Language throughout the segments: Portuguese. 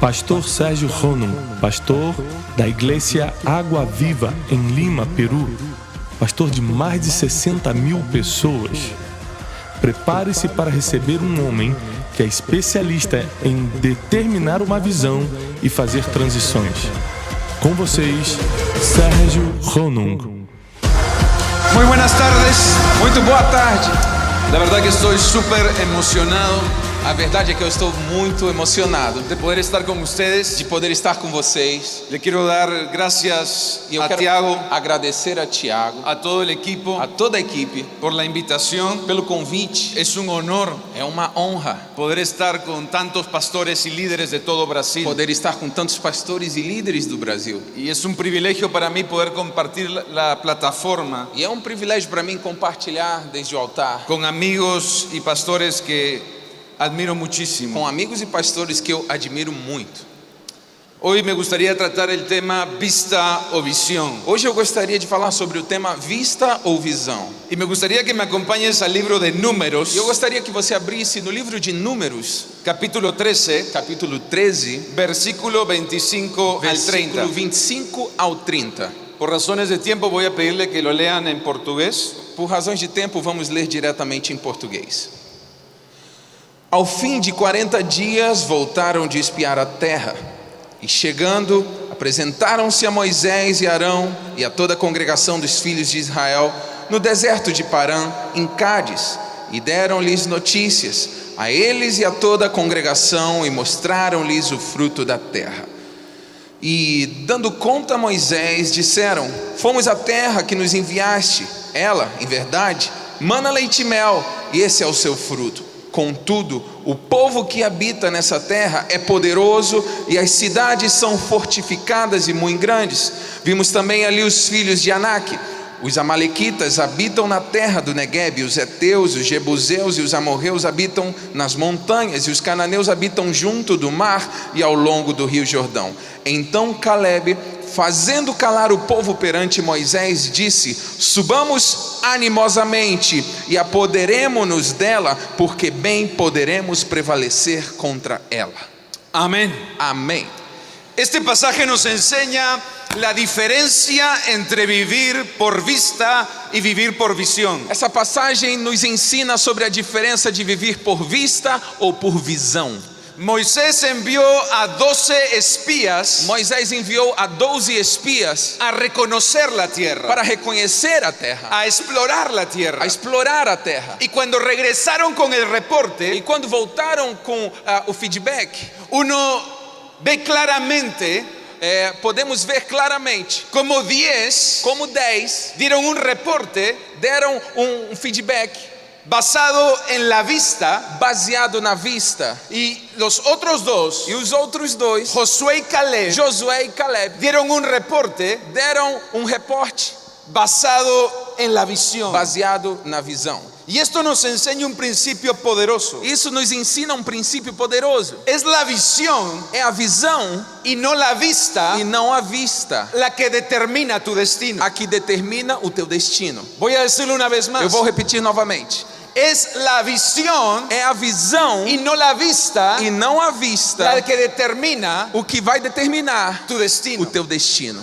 Pastor Sérgio Ronum, pastor da Igreja Água Viva em Lima, Peru, pastor de mais de 60 mil pessoas. Prepare-se para receber um homem que é especialista em determinar uma visão e fazer transições. Com vocês, Sérgio Ronum. Muy buenas tardes, muito boa tarde. La verdad que estoy súper emocionado. A verdade é que eu estou muito emocionado de poder estar com vocês, de poder estar com vocês. Le quiero dar gracias E eu a quero Tiago, agradecer a Tiago, a todo el equipo, a toda a equipe, por la invitación. pelo convite. Es un honor É uma honra poder estar con tantos pastores y líderes de todo Brasil. poder estar com tantos pastores e líderes do Brasil. Y es un privilegio para mí poder compartir la plataforma E é um privilégio para mim compartilhar desde o altar con amigos y pastores que admiro muchísimo. com amigos e pastores que eu admiro muito. Hoy me gustaría tratar el tema vista o visión. Hoje eu gostaria de falar sobre o tema vista ou visão. Y me gustaría que me acompañes al libro de Números, E eu gostaria que você abrisse no livro de Números, capítulo 13, capítulo 13, versículo 25 al 30. versículo 25 ao 30. Por razones de tiempo voy a pedirle que lo lean en portugués. Por razões de tempo, vamos ler diretamente em português. Ao fim de 40 dias, voltaram de espiar a terra. E chegando, apresentaram-se a Moisés e Arão e a toda a congregação dos filhos de Israel no deserto de Parã, em Cádiz, e deram-lhes notícias a eles e a toda a congregação e mostraram-lhes o fruto da terra. E, dando conta a Moisés, disseram: fomos à terra que nos enviaste. Ela, em verdade, mana leite e mel, e esse é o seu fruto. Contudo, o povo que habita nessa terra é poderoso e as cidades são fortificadas e muito grandes. Vimos também ali os filhos de Anak. Os amalequitas habitam na terra do Neguebe, os heteus, os jebuseus e os amorreus habitam nas montanhas, e os cananeus habitam junto do mar e ao longo do rio Jordão. Então Calebe, fazendo calar o povo perante Moisés, disse: subamos animosamente e apoderemo-nos dela, porque bem poderemos prevalecer contra ela. Amén. Amém. Este pasaje nos enseña la diferencia entre vivir por vista y vivir por visión. Essa passagem nos ensina sobre a diferença de viver por vista ou por visão. Moisés envió a 12 espías Moisés enviou a 12 espias a reconocer la tierra, para reconhecer a terra, a explorar la tierra. a explorar a terra. Y cuando regresaron con el E reporte, quando voltaram com o feedback, uno ve claramente podemos ver claramente como 10 como 10 dieron un reporte deram um feedback basado en la vista, baseado na vista, y los otros dos, e os outros dois, Josué y Caleb, Josué e Caleb, dieron un reporte deram um reporte basado en la visión. baseado na visão. Y esto nos enseña un principio poderoso. Isso nos ensina um princípio poderoso. Es la visión É a visão y no la vista e não a vista la que determina tu destino. a que determina o teu destino. Voy a decirlo una vez más. Eu vou repetir novamente. Es la visión É a visão y no la vista e não a vista la que determina o que vai determinar tu o destino. teu destino.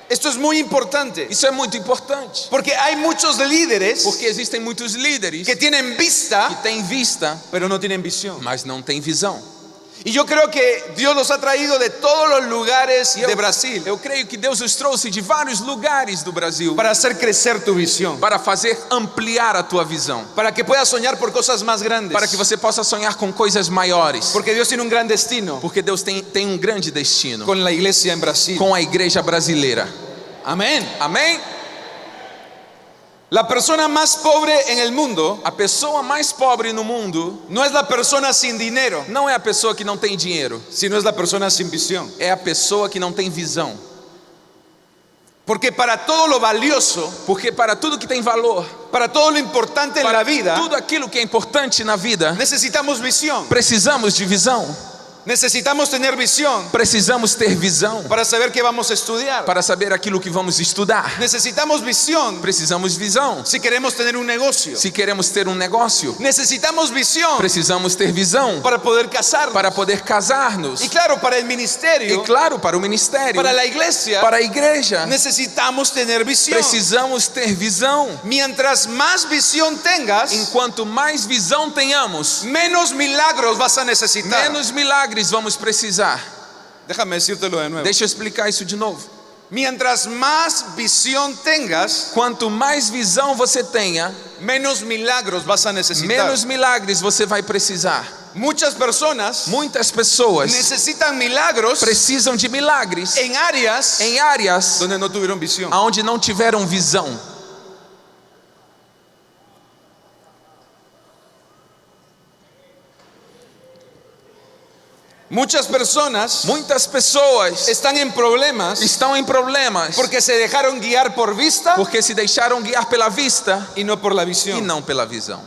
Esto es muy importante, Isso é muito importante, porque hay muchos líderes porque existem muitos líderes que tienen que vista, têm vista, pero no tienen visión. mas não têm visão. Y yo creo que Dios los ha traído de todos los lugares de Brasil Eu creio que Deus os trouxe de vários lugares do Brasil para hacer crecer tu visión, para fazer ampliar a tua visão, para que puedas soñar por cosas más grandes, para que você possa sonhar com coisas maiores, porque Dios tiene un gran destino porque Deus tem um grande destino con la iglesia en Brasil. com a igreja brasileira. Amén. Amém? La persona más pobre en el mundo A pessoa mais pobre no mundo no es la persona sin dinero, não é a pessoa que não tem dinheiro, sino es la persona sin visión. é a pessoa que não tem visão. Porque para todo lo valioso, Porque para tudo que tem valor, para todo lo importante en la para vida, tudo aquilo que é importante na vida, necesitamos visión. precisamos de visão. Necesitamos tener visión Precisamos ter visão para saber qué vamos a estudiar. para saber aquilo que vamos estudar. Necesitamos visión Precisamos visão si queremos tener un negocio. se queremos ter um negócio. Necesitamos visión Precisamos ter visão para poder casarnos. para poder casar-nos. Y claro, para el E ministerio, claro, para o ministério, para la iglesia, para a igreja, necesitamos tener visión. precisamos ter visão. Mientras más visión tengas, Enquanto mais visão tenhamos, menos milagros vas a necesitar. menos milagres vamos precisar. Déjame decírtelo de nuevo. Deixa eu explicar isso de novo. Mientras más visión tengas, Quanto mais visão você tenha, menos milagros vas a necesitar. menos milagres você vai precisar. Muchas personas Muitas pessoas necesitan milagros precisam de milagres en áreas em áreas donde no tuvieron visión. onde não tiveram visão. Muchas personas Muitas pessoas están en problemas estão em problemas porque se dejaron guiar por vista porque se deixaram guiar pela vista y no por la e visión. não pela visão.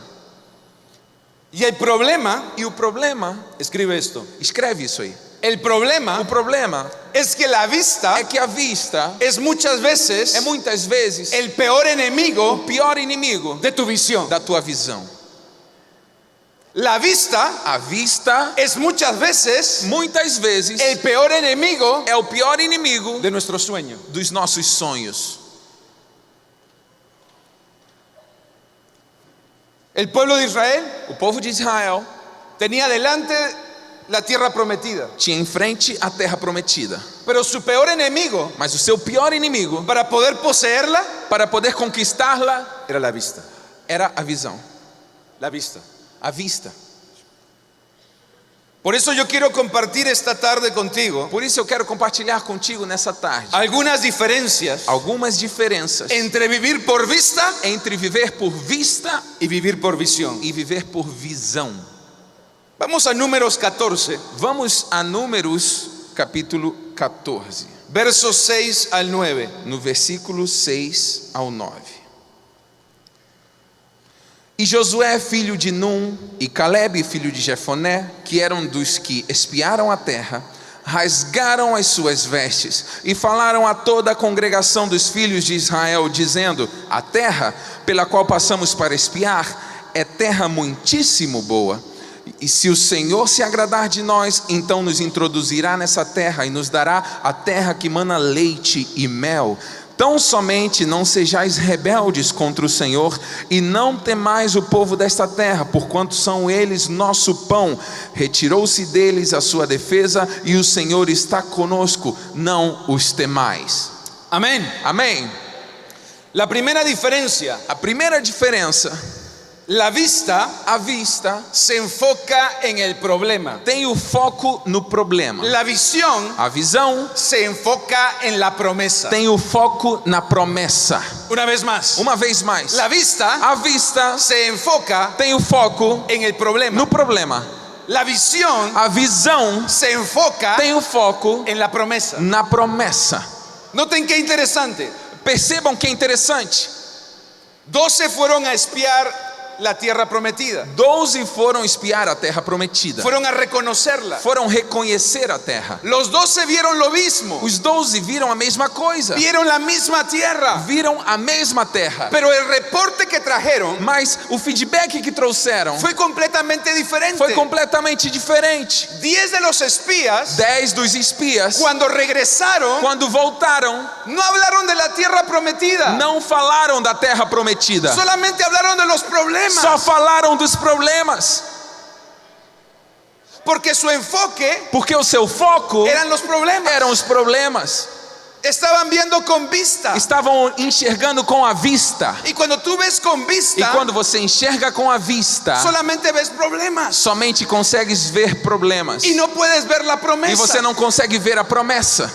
Y el problema, E o problema, escribe esto, escreve isso aí. el problema O problema es que la vista é que a vista es muchas veces é muitas vezes el peor o enemigo pior inimigo de tu visión. da tua visão. La vista A vista, es muchas veces muitas vezes, el peor enemigo é o pior inimigo de nuestro sueño. dos nossos sonhos. El pueblo de Israel O povo de Israel tenía delante la tierra prometida, tinha em frente a terra prometida, pero su peor enemigo mas o seu pior inimigo para poder poseerla para poder conquistá-la era la vista. era a visão, La vista. a vista. Por eso yo quiero compartir esta tarde contigo Por isso eu quero compartilhar contigo nessa tarde algunas diferencias algumas diferenças entre vivir por vista entre viver por vista y vivir por visión. e viver por visão. Vamos a Números 14, Vamos a Números capítulo 14, versos 6 al 9. no versículo 6 ao 9. E Josué, filho de Num, e Calebe, filho de Jefoné, que eram dos que espiaram a terra, rasgaram as suas vestes e falaram a toda a congregação dos filhos de Israel, dizendo: a terra pela qual passamos para espiar é terra muitíssimo boa. E se o Senhor se agradar de nós, então nos introduzirá nessa terra e nos dará a terra que mana leite e mel. Tão somente não sejais rebeldes contra o Senhor e não temais o povo desta terra, porquanto são eles nosso pão. Retirou-se deles a sua defesa e o Senhor está conosco, não os temais. Amén. Amém. La primera diferencia, A primeira diferença, la vista a vista se enfoca en el problema. tem o foco no problema. La visión A visão se enfoca en la promesa. tem o foco na promessa. Una vez más, Uma vez mais, la vista a vista se enfoca tem o foco en el problema. no problema. La visión A visão se enfoca tem o foco en la promesa. na promessa. Noten qué interesante. Percebam que é interessante. 12 fueron a espiar la tierra prometida. 12 foram espiar a terra prometida. Fueron a reconocerla. Foram reconhecer a terra. Los 12 vieron lo mismo. Os 12 viram a mesma coisa. Vieron la misma tierra. Viram a mesma terra. Pero el reporte que trajeron Mas o feedback que trouxeram fue completamente diferente. foi completamente diferente. 10 de los espías, 10 dos espias, cuando regresaron, quando voltaram, no hablaron de la tierra prometida. não falaram da terra prometida. Solamente hablaron de los problemas. Só falaram dos problemas. Porque su enfoque Porque o seu foco eran los problemas. eram os problemas. Estaban viendo con vista. Estavam enxergando com a vista. Y cuando tú ves con E vista, quando você enxerga com a vista, solamente ves problemas. somente consegues ver problemas. Y no puedes ver la E promesa. você não consegue ver a promessa.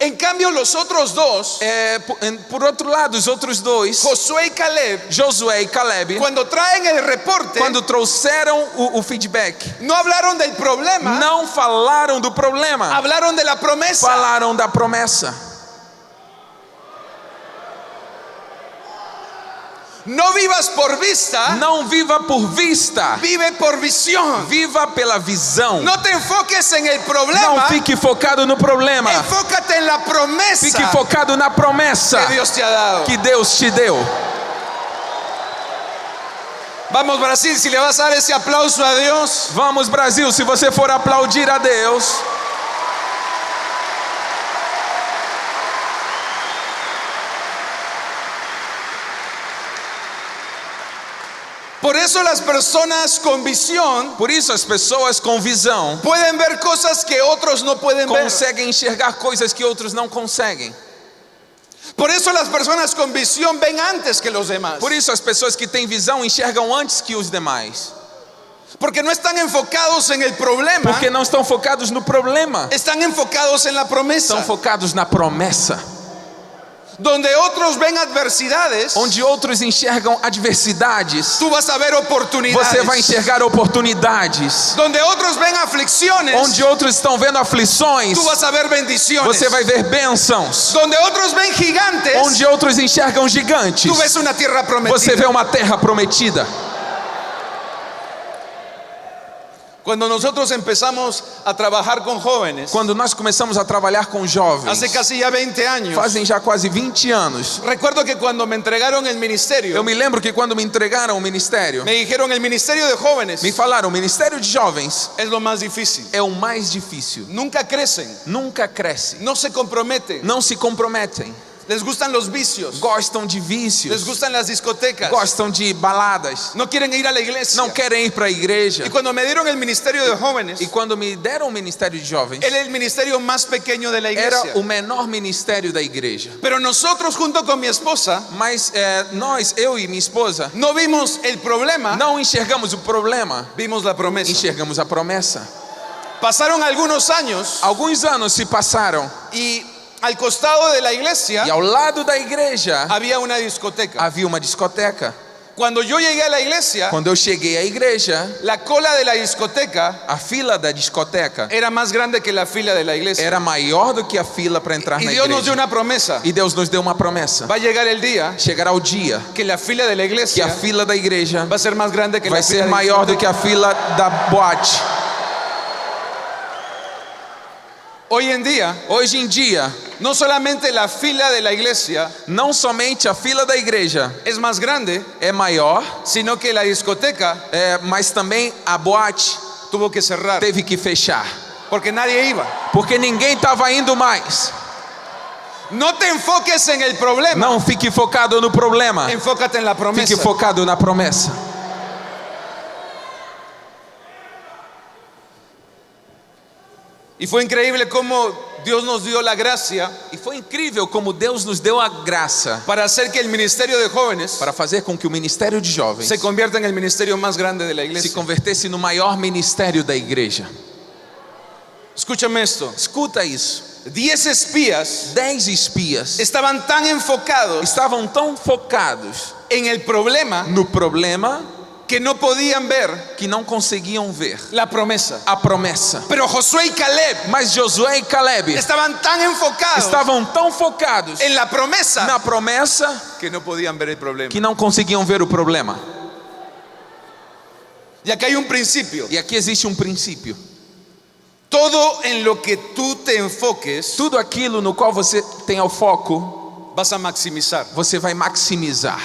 En cambio, los otros dos, Por outro lado, os outros dois, Josué y Caleb, Josué e Caleb, cuando traen el reporte, quando trouxeram o feedback, no hablaron del problema, não falaram do problema, hablaron de la promesa. falaram da promessa. No vivas por vista, Não viva por vista, vive por visión. viva pela visão. No te enfoques en el Não problema, fique focado no problema. enfócate en la promesa Fique focado na promessa que Dios te ha dado. que Deus te deu. Vamos Brasil, si le vas a dar ese aplauso a Dios. Vamos, Brasil, se você for aplaudir a Deus. Por eso las personas con visión Por isso as pessoas com visão pueden ver cosas que otros no pueden ver. conseguem enxergar coisas que outros não conseguem. Por eso las personas con visión ven antes que los demás. Por isso as pessoas que têm visão enxergam antes que os demais. Porque no están enfocados en el problema, Porque não estão focados no problema, están enfocados en la promesa. estão focados na promessa. Donde otros ven adversidades, Onde outros enxergam adversidades, tú vas a ver oportunidades. você vai enxergar oportunidades. Donde otros ven aflicciones, Onde outros estão vendo aflições, tú vas a ver bendiciones. você vai ver bênçãos. Donde otros ven gigantes, Onde outros enxergam gigantes, tú ves una tierra prometida. você vê uma terra prometida. Cuando nosotros empezamos a trabajar con jóvenes, Quando nós começamos a trabalhar com jovens, hace casi ya 20 años, fazem já quase 20 anos. recuerdo que cuando me entregaron el ministerio, Eu me lembro que quando me entregaram o ministério, me dijeron el ministerio de jóvenes me falaram, o ministério de jovens es lo más difícil. é o mais difícil. Nunca crecen, Nunca cresce, no se comprometen, não se comprometem, les gustan los vicios, gostam de les vícios, gustan las discotecas, gostam de baladas, no quieren ir a la iglesia. não querem ir para a igreja. Y cuando me dieron el ministerio de jóvenes, E quando me deram o ministério de jovens, era el ministerio más pequeño de la era iglesia. o menor ministério da igreja. Pero nosotros junto con mi esposa Mas nós, eu e minha esposa, no vimos el problema, não enxergamos o problema, vimos la promesa. enxergamos a promessa. Pasaron algunos años Alguns anos se passaram y al costado de la iglesia e ao lado da igreja había una discoteca. havia uma discoteca. Cuando yo llegué a la iglesia, Quando eu cheguei à igreja, la cola de la discoteca a fila da discoteca era más grande que la fila de la iglesia. era maior do que a fila para entrar Y na Dios nos dio igreja. una promesa. E Deus nos deu uma promessa. Va a llegar el día Chegará o dia que la fila de la que iglesia a fila da igreja va a ser más grande que vai la fila ser de maior do que a fila da boate. Hoy en día, Hoje em dia, no solamente la fila de la iglesia não somente a fila da igreja es más grande, é maior, sino que la discoteca mas também a boate tuvo que cerrar teve que fechar, porque nadie iba. porque ninguém estava indo mais. No te enfoques en el problema, Não fique focado no problema, enfócate en la promesa. fique focado na promessa. Y fue increíble cómo Dios nos dio la gracia E foi incrível como Deus nos deu a graça para hacer que el ministerio de jóvenes para fazer com que o ministério de jovens se convierta en el ministerio más grande de la se iglesia. convertesse no maior ministério da igreja. Escúchame esto. Escuta isso. 10 espías 10 espias estaban tan enfocados estavam tão focados en el problema no problema que no podían ver que não conseguiam ver la promesa. a promessa. Pero Josué y Caleb Mas Josué e Caleb estaban tan enfocados estavam tão focados en la promesa na promessa que no podían ver el problema. que não conseguiam ver o problema. Y acá hay un principio. E aqui existe um princípio. Todo en lo que tú te enfoques Tudo aquilo no qual você tem o foco, vas a maximizar. você vai maximizar.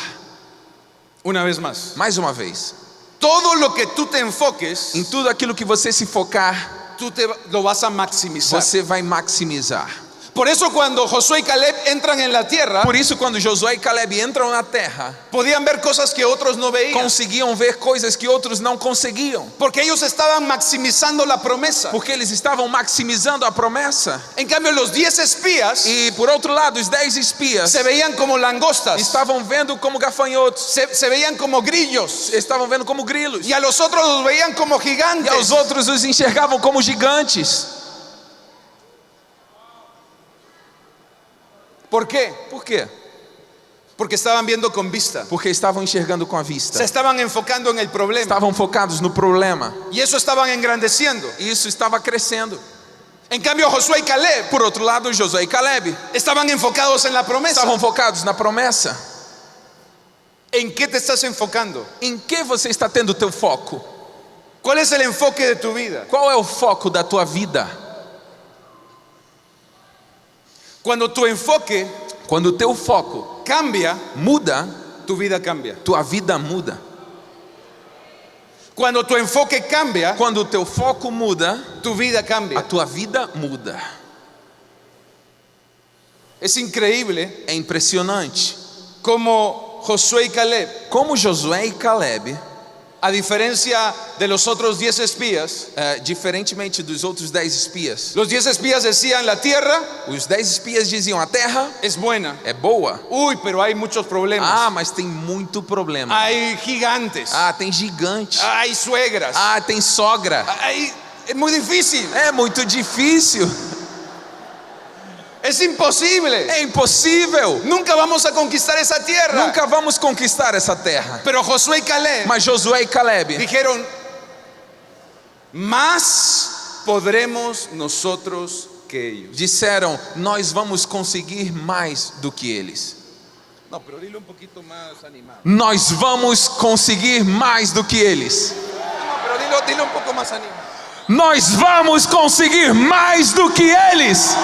Una vez más. Mais uma vez. Todo lo que tú te enfoques, Em tudo aquilo que você se focar, tú lo vas a maximizar. você vai maximizar. Por eso cuando Josué y Caleb entran en la tierra, Por isso, quando Josué e Caleb entram na terra, podían ver cosas que otros no veían. conseguiam ver coisas que outros não conseguiam. Porque ellos estaban maximizando la promesa. Porque eles estavam maximizando a promessa. En cambio, los 10 espías E por outro lado, os 10 espias se veían como langostas, estavam vendo como gafanhotos, se veían como grillos, estavam vendo como grilos. y a los otros los veían como E gigantes. aos outros os enxergavam como gigantes. ¿Por qué? Por quê? Porque estaban viendo con vista. Porque estavam enxergando com a vista. Se estaban enfocando en el problema. Estavam focados no problema. Y eso estaban engrandeciendo. E isso estava crescendo. En cambio, Josué y Caleb Por outro lado, Josué e Caleb estaban enfocados en la promesa. estavam focados na promessa. ¿En qué te estás enfocando? Em que você está tendo teu foco? ¿Cuál es el enfoque de tu vida? Qual é o foco da tua vida? Cuando tu enfoque Quando o teu foco cambia, muda, tu vida cambia. tua vida muda. Cuando tu enfoque cambia, Quando o teu foco muda, tu vida a cambia. tua vida muda. Es increíble É impressionante como Josué y Caleb, como Josué e Caleb, a diferencia de los otros 10 espías, diferentemente dos outros 10 espias, los 10 espías decían, la tierra os 10 espias diziam: a terra es buena. é boa. Uy, pero hay muchos problemas. Ah, mas tem muito problema. Hay gigantes. Ah, tem gigante. Hay suegras. Ah, tem sogra. Es muy difícil. É muito difícil. Es imposible. É impossível. Nunca vamos a conquistar esa tierra. Nunca vamos conquistar essa terra. Pero Josué y Caleb Mas Josué e Caleb dijeron, más podremos nosotros que ellos. disseram: nós vamos conseguir mais do que eles. No, pero dile un poquito más animado. Nós vamos conseguir mais do que eles. No, pero dile un poco más animado. Nós vamos conseguir mais do que eles.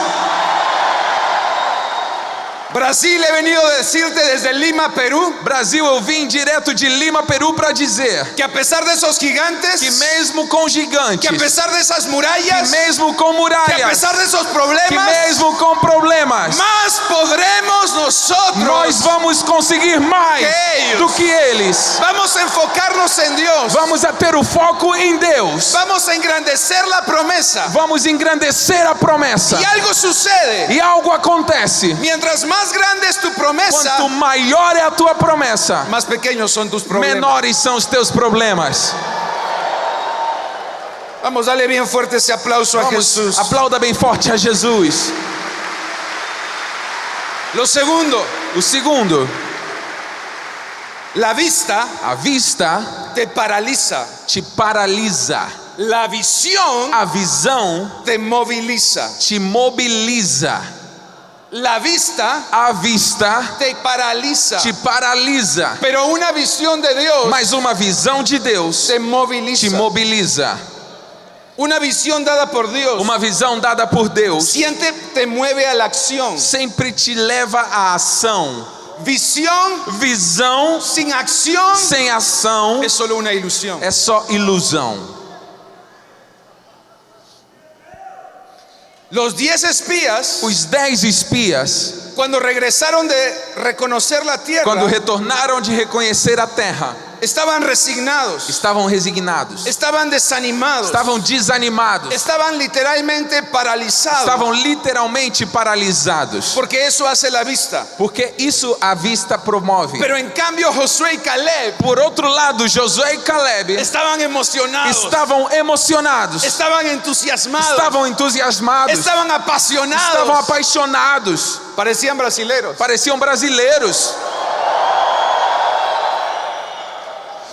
Brasil, he venido a decirte desde Lima, Perú, Brasil, eu vim direto de Lima, Peru, para dizer que a pesar de esos gigantes, que mesmo com que a gigantes, pesar de esas que murallas, mesmo com que a muralhas, pesar de esos que problemas, mesmo com problemas, más podremos nosotros. nós vamos conseguir mais Que eles. do que eles. Vamos a enfocarnos en Dios. Vamos a ter o foco em Deus. Vamos a engrandecer la promesa. Vamos engrandecer a promessa. Y algo sucede. E algo acontece. Mientras más grande es tu promesa, Quanto maior é a tua promessa, más pequeños son tus problemas. menores são os teus problemas. Vamos, dale bien fuerte ese aplauso a Vamos, Jesús. aplauda bem forte a Jesus. Lo segundo, O segundo, la vista a vista te paraliza. te paralisa. La visión A visão te moviliza. te mobiliza. La vista A vista te paraliza. te paralisa. Pero una visión de Dios Mas uma visão de Deus te moviliza. te mobiliza. Una visión dada por Dios Uma visão dada por Deus siempre te mueve a la acción. sempre te leva à ação. Visión Visão sin acción sem ação es solo una ilusión. é só ilusão. Los 10 espías, Os 10 espias, cuando regresaron de reconocer la tierra, quando retornaram de reconhecer a terra, estaban resignados, estavam resignados, estaban desanimados, estavam desanimados, estaban literalmente paralizados, estavam literalmente paralisados, porque eso hace la vista. porque isso a vista promove. Pero en cambio Josué y Caleb Por outro lado, Josué e Caleb estaban emocionados, estavam emocionados, estaban entusiasmados, estavam entusiasmados, estaban apasionados, estavam apaixonados, parecían brasileros, pareciam brasileiros,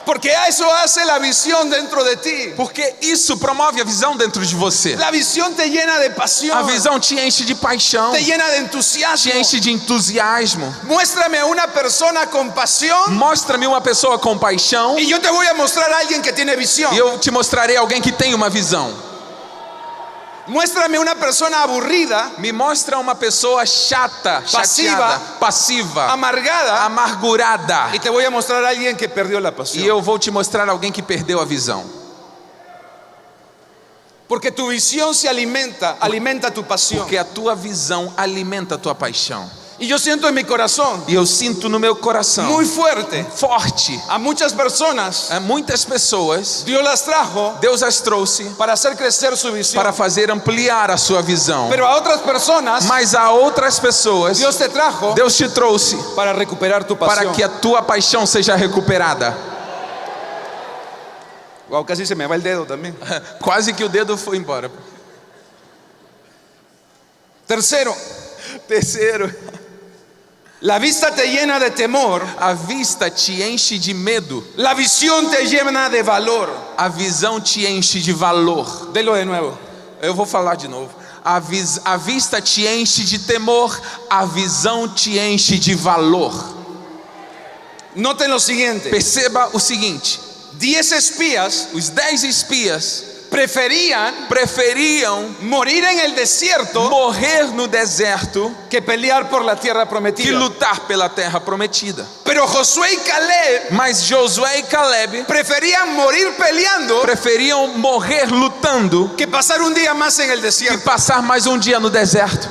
porque eso hace la visión dentro de ti. porque isso promove a visão dentro de você. La visión te llena de A pasión, visão te enche de paixão, te llena de te entusiasmo. enche de entusiasmo. Muéstrame una persona con pasión Mostra-me uma pessoa com paixão y yo te voy a mostrar a alguien que tiene visión. e eu te mostrarei alguém que tem uma visão. Muéstrame una persona aburrida, Me mostra uma pessoa chata, chateada, passiva, amargada, amargurada, y te voy a mostrar a alguien que perdió la e pasión. eu vou te mostrar alguém que perdeu a visão. Porque tu visión se alimenta tu pasión. Porque a tua visão alimenta a tua paixão. Y yo siento en mi corazón E eu sinto no meu coração muy fuerte, forte. a muchas personas Muitas pessoas, Dios las trajo Deus as trouxe para hacer crecer su visión. para fazer ampliar a sua visão. Pero a otras personas Mas a outras pessoas, Dios te trajo Deus te trouxe para recuperar tu para pasión. que a tua paixão seja recuperada. Wow, casi se me va el dedo también. Quase que o dedo foi embora. Tercero, Terceiro, la vista te llena de temor, a vista te enche de medo, la visión te llena de valor. a visão te enche de valor. Delo de nuevo. Eu vou falar de novo. A vista te enche de temor, a visão te enche de valor. Noten lo siguiente. Perceba o seguinte: 10 espías os 10 espias preferiam morir en el desierto morrer no deserto que pelear por la tierra que prometida. lutar pela terra prometida. Pero Josué y Caleb Mas Josué e Caleb preferían morir peleando preferiam morrer lutando que pasar un día más en el que desierto. passar mais um dia no deserto.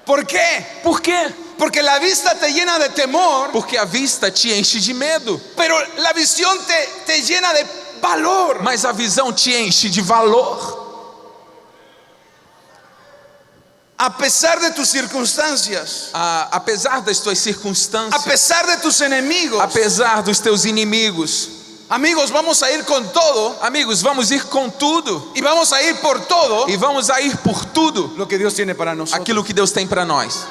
¿Por qué? Por quê? Porque la vista te llena de temor, Porque a vista te enche de medo, pero la visión te llena de valor. mas a visão te enche de valor. A pesar de tus circunstancias, Apesar das tuas a circunstâncias, pesar de tus enemigos, apesar dos teus inimigos, amigos, vamos a ir con todo amigos, vamos ir com tudo y vamos a ir por todo e vamos a ir por tudo lo que Dios tiene para nosotros. aquilo que Deus tem para nós.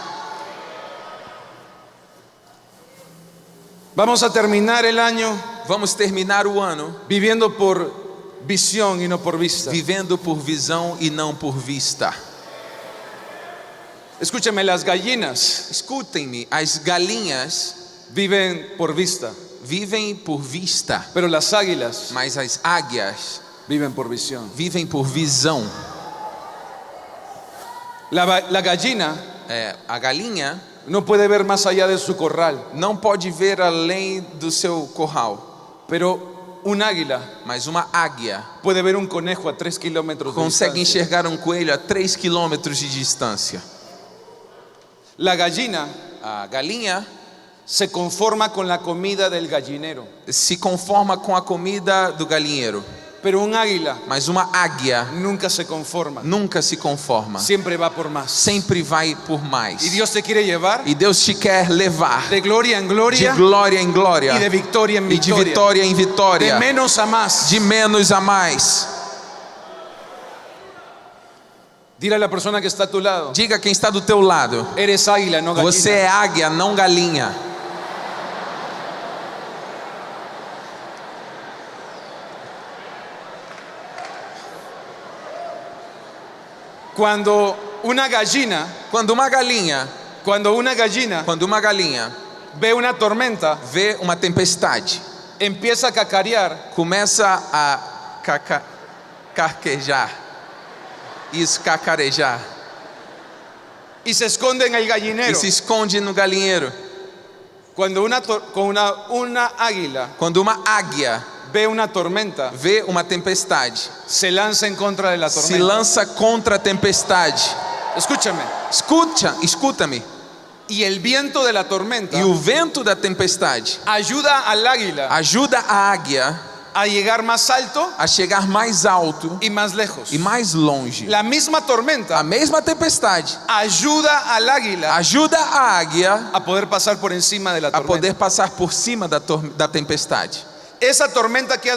Vamos a terminar el año Vamos terminar o ano viviendo por visión y no por vista. vivendo por visão e não por vista. Escúcheme, las gallinas Escutem-me, as galinhas viven por vista, vivem por vista, pero las águilas mas as águias viven por visión. vivem por visão. La gallina A galinha no puede ver más allá de su corral, não pode ver além do seu curral, pero un águila mas uma águia puede ver un conejo a 3 kilómetros de consegue distancia. enxergar um coelho a 3 quilômetros de distância. La gallina A galinha se conforma con la comida del gallinero, se conforma com a comida do galinheiro, pero un águila mas uma águia nunca se conforma, nunca se conforma, siempre va por más. sempre vai por mais. Y Dios te quiere llevar E Deus te quer levar de gloria en de gloria glória em glória y de victoria en e de victoria, vitória em de vitória, menos a más. de menos a mais. Dile a la persona que está a tu lado: Diga quem está do teu lado: eres águila, no gallina. você é águia, não galinha. Cuando una gallina Quando uma galinha ve una tormenta, vê uma tempestade, empieza a cacarear, começa a carquejar, isso, cacarejar, y se esconde en el e gallinero. se esconde no galinheiro. Cuando una águila Quando uma águia ve una tormenta, vê uma tempestade, se lanza en contra de la se tormenta. lança contra a tempestade. Escúchame. Escuta-me. Y el viento de la tormenta E o vento da tempestade ayuda al águila ajuda a águia a llegar más alto a chegar mais alto y más lejos. e mais longe. La misma A tormenta mesma tempestade ayuda al águila ajuda a águia a poder pasar por encima de la a tormenta. poder passar por cima da tempestade. Esa tormenta que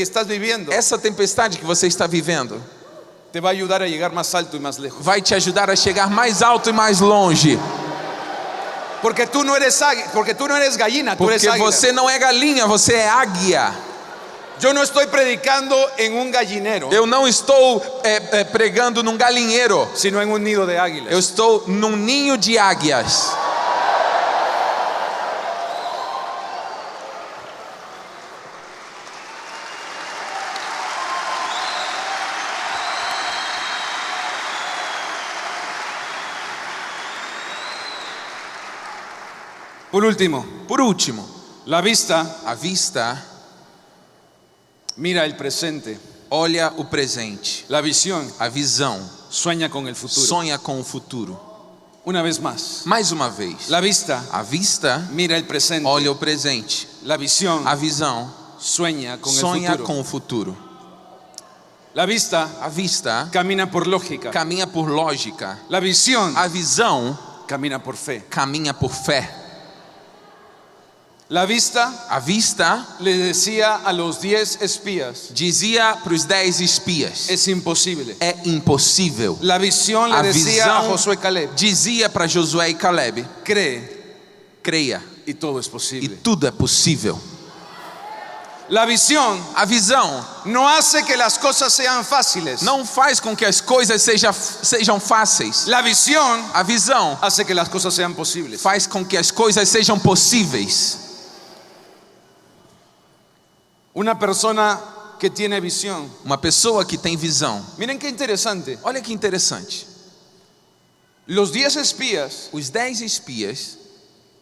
estás viviendo Essa tempestade que você está vivendo te va a ayudar a llegar más alto y más lejos. vai te ajudar a chegar mais alto e mais longe. Porque tú no eres gallina, tú eres Porque águila. você não é galinha, você é águia. Yo no estoy predicando en un gallinero, Eu não estou pregando num galinheiro. sino en un nido de águilas. Eu estou num ninho de águias. Por último, Por último, la vista a vista mira el presente, olha o presente. la visión A visão sueña con el futuro. sonha com o futuro. Una vez más, Mais uma vez, la vista a vista mira el presente, olha o presente. la visión A visão sueña con el sonha futuro. com o futuro. La vista A vista camina por lógica, caminha por lógica. la visión A visão camina por fe. caminha por fé. La vista A vista le decía a los 10 espías: dizia para os 10 espias: es imposible. é impossível. La visión le A decía a visão Josué Caleb: dizia para Josué e Caleb: cree creia y todo es e posible. tudo é possível. La visión A visão no hace que las cosas sean fáciles. não faz com que as coisas sejam fáceis. La visión A visão hace que las cosas sean posibles. faz com que as coisas sejam possíveis. Una persona que tiene visión. Uma pessoa que tem visão. Miren qué interesante. Olha que interessante. Los 10 espías Os 10 espias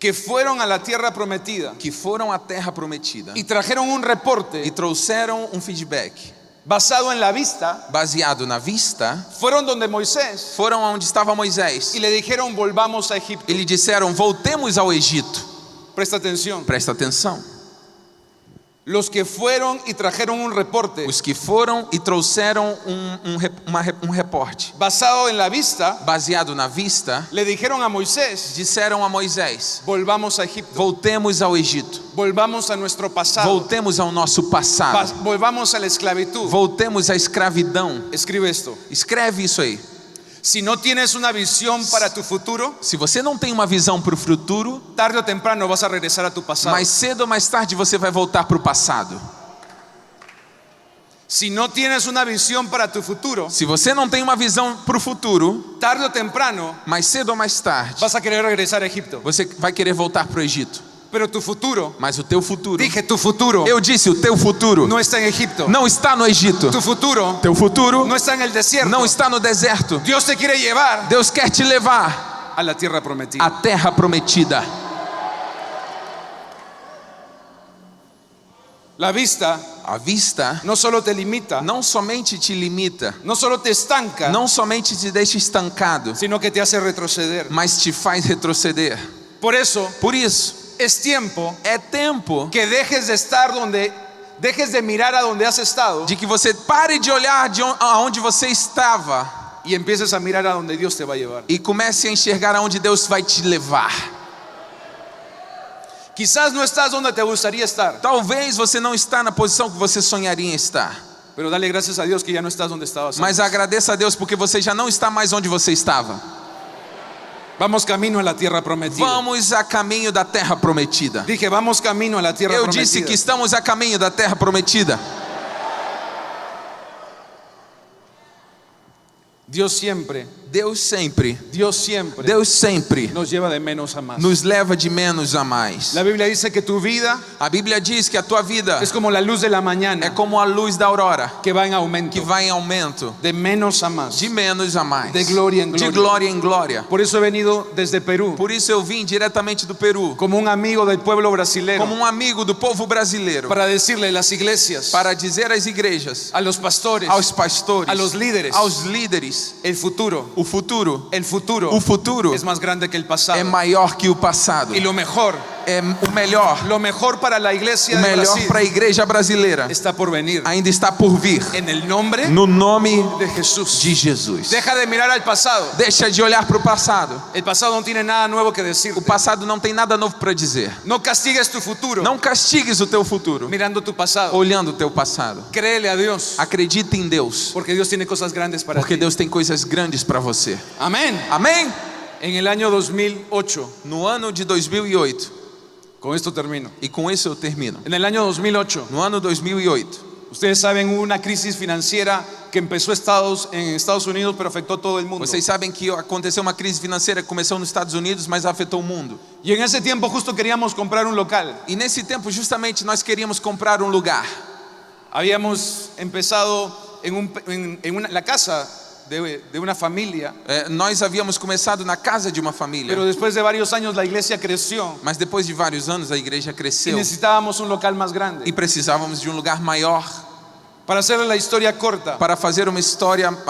que fueron a la tierra prometida que foram à terra prometida y trajeron un reporte e trouxeram um feedback basado en la vista, baseado na vista, fueron donde Moisés foram aonde estava Moisés y le dijeron volvamos a Egipto. e lhe disseram: voltemos ao Egito. Presta atención. Presta atenção. Los que fueron y trajeron un reporte Os que foram e trouxeram um reporte basado en la vista, baseado na vista, le dijeron a Moisés disseram a Moisés: volvamos a Egipto, voltemos ao Egito, volvamos a nuestro pasado, voltemos ao nosso passado, volvamos a la esclavitud. voltemos à escravidão. Escribe esto. Escreve isso aí. Si no tienes una visión para tu futuro, Se você não tem uma visão para o futuro, tarde o temprano vas a regresar a tu pasado. mais cedo ou mais tarde você vai voltar para o passado. Si no tienes una visión para tu futuro, Se você não tem uma visão para o futuro, tarde o temprano mais cedo ou mais tarde vas a querer regresar a Egipto. você vai querer voltar para o Egito. Pero tu futuro, Mas o teu futuro, dije tu futuro, eu disse, o teu futuro no está en Egipto. não está no Egito. Tu futuro Teu futuro no está en el desierto. não está no deserto. Dios te quiere llevar Deus quer te levar a la tierra prometida. à terra prometida. La vista A vista no solo te limita, não somente te limita, no solo te estanca, não somente te deixa estancado, sino que te hace retroceder. mas te faz retroceder. Por eso Por isso, es tiempo é tempo que dejes de mirar a donde has estado de que você pare de olhar de aonde você estava y empieces a mirar a donde Dios te va a llevar. e comece a enxergar aonde Deus vai te levar. Quizás no estás donde te gustaría estar, Talvez você não está na posição que você sonharia em estar, pero dale gracias a Dios que ya no estás donde estabas. mas antes. agradeça a Deus porque você já não está mais onde você estava. Vamos camino a la tierra prometida. Vamos a caminho da terra prometida. Dije, vamos camino a la tierra Eu prometida. disse que estamos a caminho da terra prometida. Dios siempre Deus sempre nos lleva de menos a más. nos leva de menos a mais. La Biblia dice que tu vida A Bíblia diz que a tua vida es como la luz de la mañana é como a luz da aurora, que va en aumento, que vai em aumento, de menos a más. de menos a mais, De glória em de glória. glória em glória. Por eso he venido desde Perú Por isso eu vim diretamente do Peru, como un amigo del pueblo brasileño como um amigo do povo brasileiro, para decirle a las iglesias, para dizer às igrejas, a los pastores, aos pastores, a los líderes, aos líderes, el futuro o futuro o futuro es más grande que el pasado. é maior que o passado. Y lo mejor O melhor para la iglesia de Brasil para a igreja brasileira está por venir. ainda está por vir. En el nombre No nome de Jesús. de Jesus. Deja de mirar al pasado. Deixa de olhar para o passado. El pasado no tiene nada nuevo que O decirte. passado não tem nada novo para dizer. No castigues tu futuro Não castigues o teu futuro mirando tu pasado. olhando o teu passado. Créele a Dios, Acredita em Deus, porque Dios tiene cosas grandes para porque ti. Deus tem coisas grandes para você. Amén. Amém? En el año 2008, No ano de 2008, con esto termino. e com isso eu termino. En el año 2008, No ano 2008, ustedes saben, hubo una crisis financiera que empezó en Estados Unidos, pero afectó a todo el mundo. vocês sabem que aconteceu uma crise financeira que começou nos Estados Unidos, mas afetou o mundo. Y en ese tiempo justo queríamos comprar un local. E nesse tempo justamente nós queríamos comprar um lugar. Habíamos empezado en la casa de una familia, Nós havíamos começado na casa de uma família, pero después de varios años la iglesia creció mas depois de vários anos a igreja y cresceu necesitábamos un local más grande. e precisávamos de um lugar maior. Para hacerle la historia corta, Para fazer a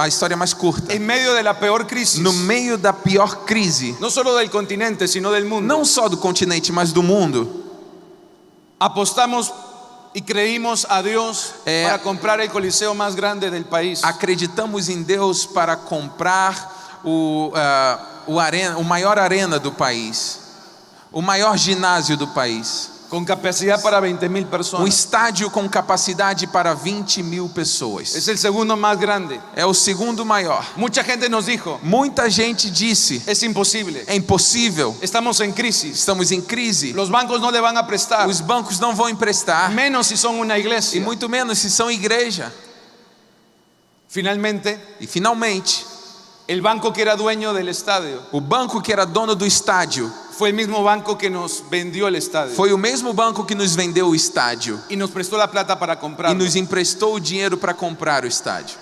história mais curta, en medio de la peor crisis, no meio da pior crise, no solo del continente, sino del mundo, não só do continente, mas do mundo, apostamos y creímos a Dios para comprar el coliseo más grande del país. acreditamos em Deus para comprar o maior arena do país, o maior ginásio do país. con capacidad para 20,000 Um personas. estádio com capacidade para 20.000 pessoas. Es el segundo más grande. É o segundo maior. Mucha gente nos dijo, Muita gente disse: es imposible. é impossível. Estamos en crisis. Estamos em crise. Los bancos no le van a prestar. Os bancos não vão emprestar. Menos si son una E iglesia. muito menos se são igreja. Finalmente, E finalmente, el banco que era dueño del estadio o banco que era dono do estádio fue el mismo banco que nos vendió el estadio foi o mesmo banco que nos vendeu o estádio y nos prestó la plata para e comprarlo. nos emprestou o dinheiro para comprar o estádio.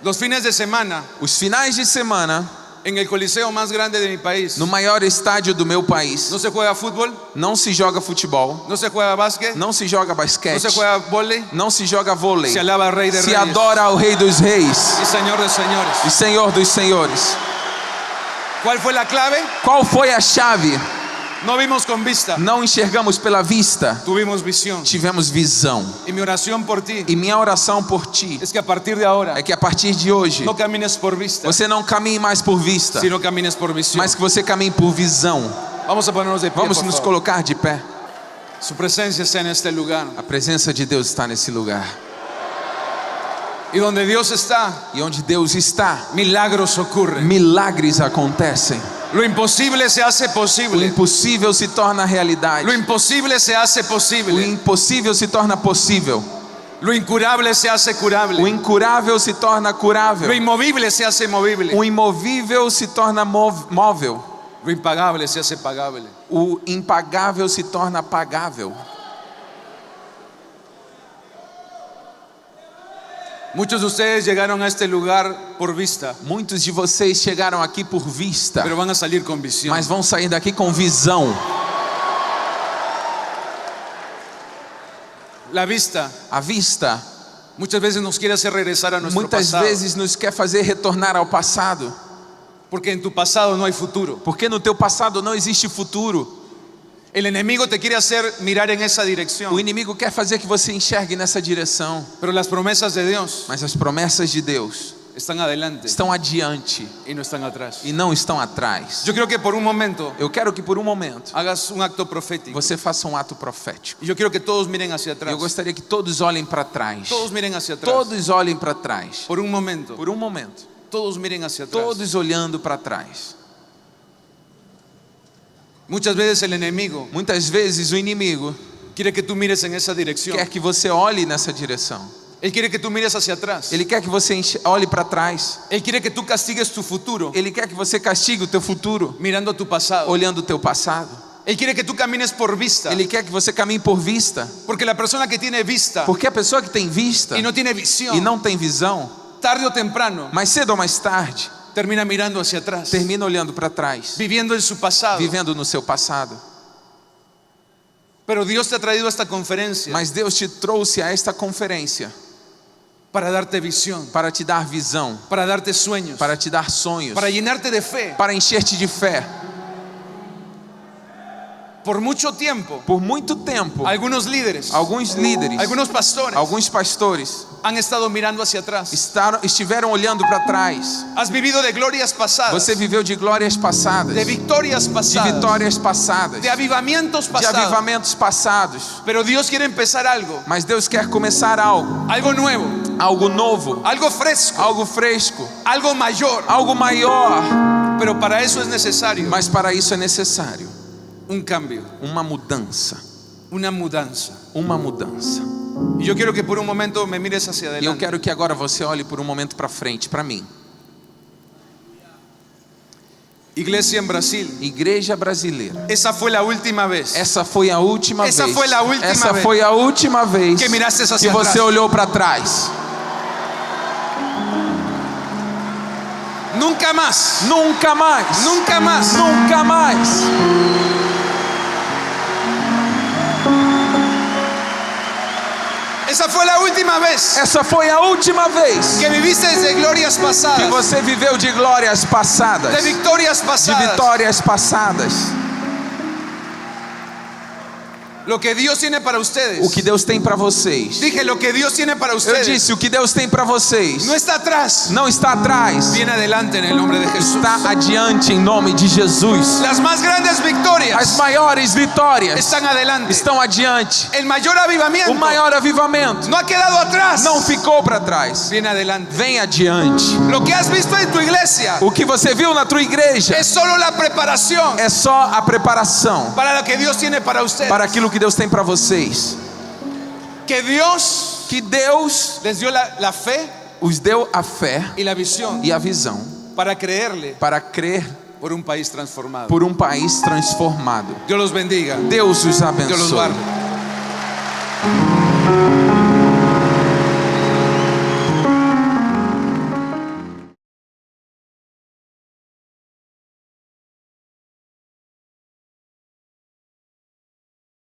Los fines de semana, Os finais de semana, en el coliseo más grande de mi país, no maior estádio do meu país, no se juega fútbol, não se joga futebol, no se juega básquet, não se joga no basquete, se juega vóley, não se joga vôlei, se alaba al Rey de se Reyes adora ao Rei dos Reis y Señor de Señores. e Senhor dos Senhores. ¿Cuál fue la clave? Qual foi a chave? No vimos con vista, Não enxergamos pela vista, tuvimos visión. tivemos visão. Y mi oración por ti E minha oração por ti es que a partir de ahora é que a partir de hoje no camines por vista, você não caminhe mais por vista, sino camines por visión. mas que você caminhe por visão. Vamos a ponernos de pie, Vamos por nos favor. colocar de pé. Su presencia está en este lugar. A presença de Deus está nesse lugar. Y donde Dios está, E onde Deus está, milagros ocurren. milagres acontecem. Lo imposible se hace O posible. impossível se torna realidade. Lo imposible se hace O posible. impossível se torna possível. Lo incurable se hace O curable. incurável se torna Lo curável. inmovible se hace movible. O imovível se torna móvel. Lo impagable se hace pagable. O impagável se torna pagável. Muchos de ustedes llegaron a este lugar por vista, Muitos de vocês chegaram aqui por vista, pero van a salir con visión. mas vão sair daqui com visão. La vista A vista muchas veces nos quiere hacer regresar a nuestro muitas pasado, vezes nos quer fazer retornar ao passado, porque en tu pasado no hay futuro. porque no teu passado não existe futuro. El enemigo te quiere hacer mirar en esa dirección, O inimigo quer fazer que você enxergue nessa direção, pero las promesas de Dios mas as promessas de Deus están adelante estão adiante y no están atrás. e não estão atrás. Yo creo que por un momento Eu quero que por um momento hagas un acto profético. você faça um ato profético. Y yo quiero que todos miren hacia atrás. Eu gostaria que todos olhem para trás. Todos miren hacia atrás. Todos olhem para trás. Por un momento. Por um momento. Todos miren hacia atrás. Todos olhando para trás. Muchas veces el enemigo Muitas vezes o inimigo quiere que tú mires en esa dirección. quer que você olhe nessa direção. Él quiere que tú mires hacia atrás. Ele quer que você olhe para trás. Él quiere que tú castigues tu futuro Ele quer que você castigue o teu futuro, mirando tu pasado. olhando o teu passado. Él quiere que tú camines por vista. Ele quer que você caminhe por vista, Porque la persona que tiene vista porque a pessoa que tem vista y no tiene visión, e não tem visão, tarde o temprano mais cedo ou mais tarde, termina mirando hacia atrás, termina olhando para trás, viviendo en su pasado. vivendo no seu passado. Pero Dios te ha traído a esta conferencia Mas Deus te trouxe a esta conferência para darte visión, para te dar visão, para darte sueños, para te dar sonhos, para llenarte de fe. para encher-te de fé. Por mucho tiempo, Por muito tempo, algunos líderes, alguns líderes, algunos pastores alguns pastores han estado mirando hacia atrás. estiveram olhando para trás. Has vivido de glorias pasadas, Você viveu de glórias passadas, de victorias de pasadas, vitórias passadas, de avivamientos de pasados. avivamentos passados. Pero Dios quiere empezar algo, Mas Deus quer começar algo, algo nuevo, algo novo, algo fresco, algo fresco, algo mayor. algo maior. Pero para eso es necesario Mas para isso é necessário un cambio, uma mudança, una mudanza. uma mudança. Y yo quiero que por un momento me mires hacia E eu adelante. quero que agora você olhe por um momento para frente, para mim. Iglesia en Brasil, Igreja brasileira. esa fue la última vez Essa foi a última Essa vez. foi a última Essa vez foi a última vez que miraste hacia que você atrás. olhou para trás. Nunca más, Nunca mais. nunca más. Nunca mais. Esa fue la última vez Essa foi a última vez que viviste de glorias que pasadas, você viveu de glórias passadas, de victorias de pasadas. vitórias passadas. Lo que Dios tiene para ustedes. o que Deus tem para vocês. Dije, lo que Dios tiene para Eu ustedes. disse, o que Deus tem para vocês No está atrás. não está atrás, Viene adelante en el nombre de Jesús. está adiante em nome de Jesus. Las más grandes As victorias maiores vitórias están adelante. estão adiante. El mayor avivamiento O maior avivamento no ha quedado atrás. não ficou para trás. Viene adelante. Vem adiante. Lo que has visto en tu iglesia O que você viu na tua igreja es solo la preparación é só a preparação para lo que Dios tiene para ustedes. para aquilo que Deus tem para vocês. Que Dios Que Deus les dio la fe os deu a fé y la visión e a visão para creerle para crer por un país transformado. por um país transformado. Dios los bendiga. Deus os Deus os abençoe. guarde.